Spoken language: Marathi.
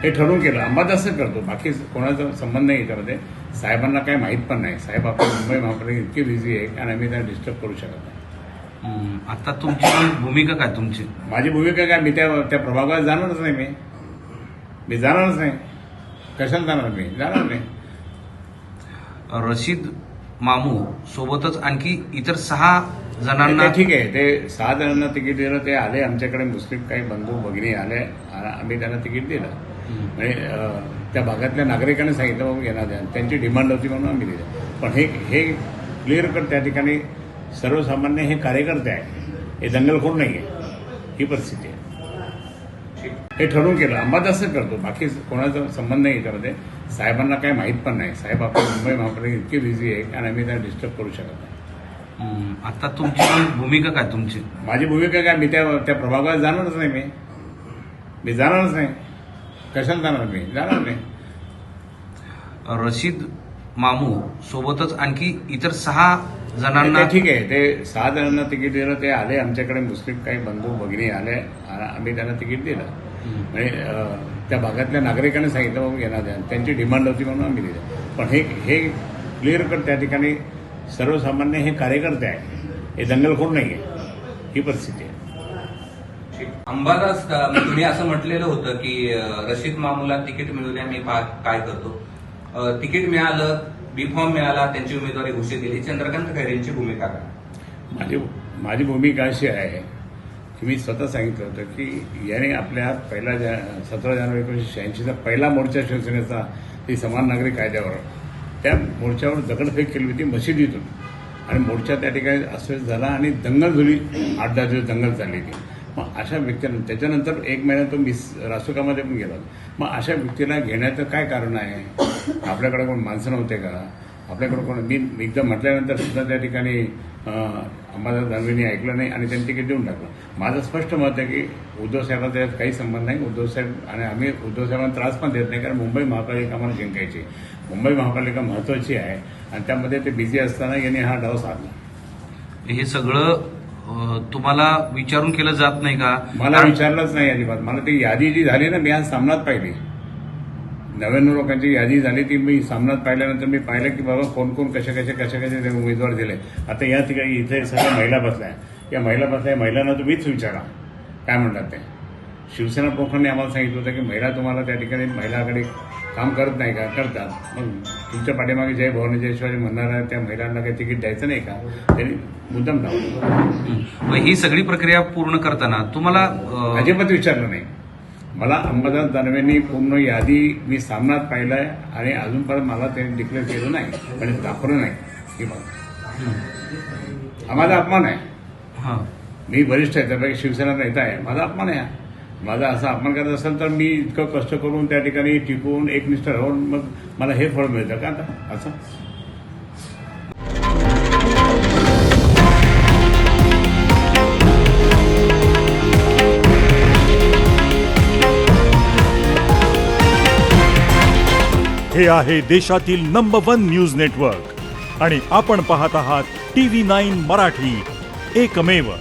हे ठरवून केलं. अंबादासच करतो, बाकी कोणाचा संबंध नाही याच्यामध्ये. साहेबांना काही माहीत पण नाही. साहेब आपल्या मुंबई महापालिका इतकी बिझी आहे आणि आम्ही त्यांना डिस्टर्ब करू शकत नाही. आता तुमची भूमिका काय तुमची? माझी भूमिका काय, मी त्या प्रभागात जाणारच नाही. मी जाणारच नाही. कशाला जाणार? मी जाणार नाही. रशीद मामू सोबतच आणखी इतर 6 जणांना ते ठीक आहे, ते 6 जणांना तिकीट दिलं. ते आले आमच्याकडे, मुस्लिम काही बंधू भगिनी आले, आम्ही त्यांना तिकीट दिलं. म्हणजे त्या भागातल्या नागरिकांनी सांगितलं बाबा येणार द्या, त्यांची डिमांड होती म्हणून आम्ही दिलं. पण हे क्लिअर कट त्या ठिकाणी सर्वसामान्य हे कार्यकर्ते आहे, हे दंगलखोर नाही आहे. ही परिस्थिती आहे. हे ठरवून केलं. अंबादासच करतो, बाकी कोणाचा संबंध नाही याच्यामध्ये. साहेबांना काही माहीत पण नाही. साहेब आपल्या मुंबई महापालिका इतकी बिझी आहे आणि आम्ही त्यांना डिस्टर्ब करू शकत नाही. आता तुमची भूमिका काय तुमची? माझी भूमिका काय, मी त्या प्रभागात जाणारच नाही. मी जाणारच नाही. कशाला जाणार? मी जाणार नाही. रशीद मामू सोबतच आणखी इतर 6 जणांना ते ठीक आहे, ते 6 जणांना तिकीट दिलं. ते आले आमच्याकडे, मुस्लिम काही बंधू भगिनी आले, आम्ही त्यांना तिकीट दिलं. म्हणजे त्या भागातल्या नागरिकांनी सांगितलं बाबा येणार द्या, त्यांची डिमांड होती म्हणून आम्ही दिलं. पण हे क्लिअर कट त्या ठिकाणी सर्वसामान्य हे कार्यकर्ते आहे, हे दंगलखोर नाही आहे. ही परिस्थिती आहे. अंबादास तुम्ही असं म्हटलेलं होतं की रशीद मामूला तिकीट मिळू द्या, मी काय करतो. तिकीट मिळालं, बी फॉर्म मिळाला, त्यांची उमेदवारी घोषित केली. चंद्रकांत खैरेंची भूमिका काय? माझी भूमिका अशी आहे की मी स्वतः सांगितलं होतं की याने आपल्या 17 जानेवारी 1986चा पहिला मोर्चा शिवसेनेचा, ती समान नागरिक कायद्यावर, त्या मोर्चावर दगडफेक केली होती मशिदीतून. आणि मोर्चा त्या ठिकाणी अस्वस्थ झाला आणि दंगल झाली. 8-10 दिवस दंगल चालली ती. मग अशा व्यक्तींना त्याच्यानंतर 1 महिना तो रासुकामध्ये पण गेला. मग अशा व्यक्तीला घेण्याचं काय कारण आहे? आपल्याकडे कोण माणसं नव्हते का? आपल्याकडे कोण? मी एकदा म्हटल्यानंतर सुद्धा त्या ठिकाणी अंबादास दानवेंनी ऐकलं नाही आणि त्यांनी तिकीट देऊन टाकलं. माझं स्पष्ट मत आहे की उद्धव साहेबांचा त्यात काही संबंध नाही. उद्धव साहेब आणि आम्ही उद्धव साहेबांना त्रास पण देत नाही, कारण मुंबई महापालिका आम्हाला जिंकायची. मुंबई महापालिका महत्वाची आहे आणि त्यामध्ये ते बिझी असताना यांनी हा डाव साधला. हे सगळं तुम्हाला विचारून केलं जात नाही का? मला विचारलंच नाही अजिबात. मला ती यादी जी झाली ना, मी आज सामनात पाहिली. 99 लोकांची यादी झाली, ती मी सामनात पाहिल्यानंतर मी पाहिलं की बाबा कोण कोण कशा कशा उमेदवार दिले. आता या ठिकाणी इथे सगळ्या महिला बसल्या. या महिलांना तुम्हीच विचारा काय म्हणतात ते. शिवसेना प्रमुखांनी आम्हाला सांगितलं होतं की महिला तुम्हाला त्या ठिकाणी महिलाकडे काम करत नाही का? करतात. मग तुमच्या पाठीमागे जय भवानी जय शिवाजी म्हणणाऱ्या त्या महिलांना काही तिकीट द्यायचं नाही का? त्यांनी मुद्दाम लावलं. ही सगळी प्रक्रिया पूर्ण करताना तुम्हाला अजिबात विचारलं नाही. मला अंबादास दानवेंनी पूर्ण यादी मी सामनात पाहिलंय आणि अजूनपर्यंत मला त्यांनी डिक्लेअर केलं नाही आणि दाखवलं नाही. ही मला हा माझा अपमान आहे. मी वरिष्ठ आहे, त्यापैकी शिवसेना नेता आहे. माझा अपमान आहे. माझा असा अपमान करत असेल तर मी इतकं कष्ट करून त्या ठिकाणी टिकून एकनिष्ठ राहून मग मला हे फळ मिळतं का आता असं? हे आहे देशातील नंबर 1 न्यूज नेटवर्क आणि आपण पाहत आहात TV9 मराठी, एकमेव.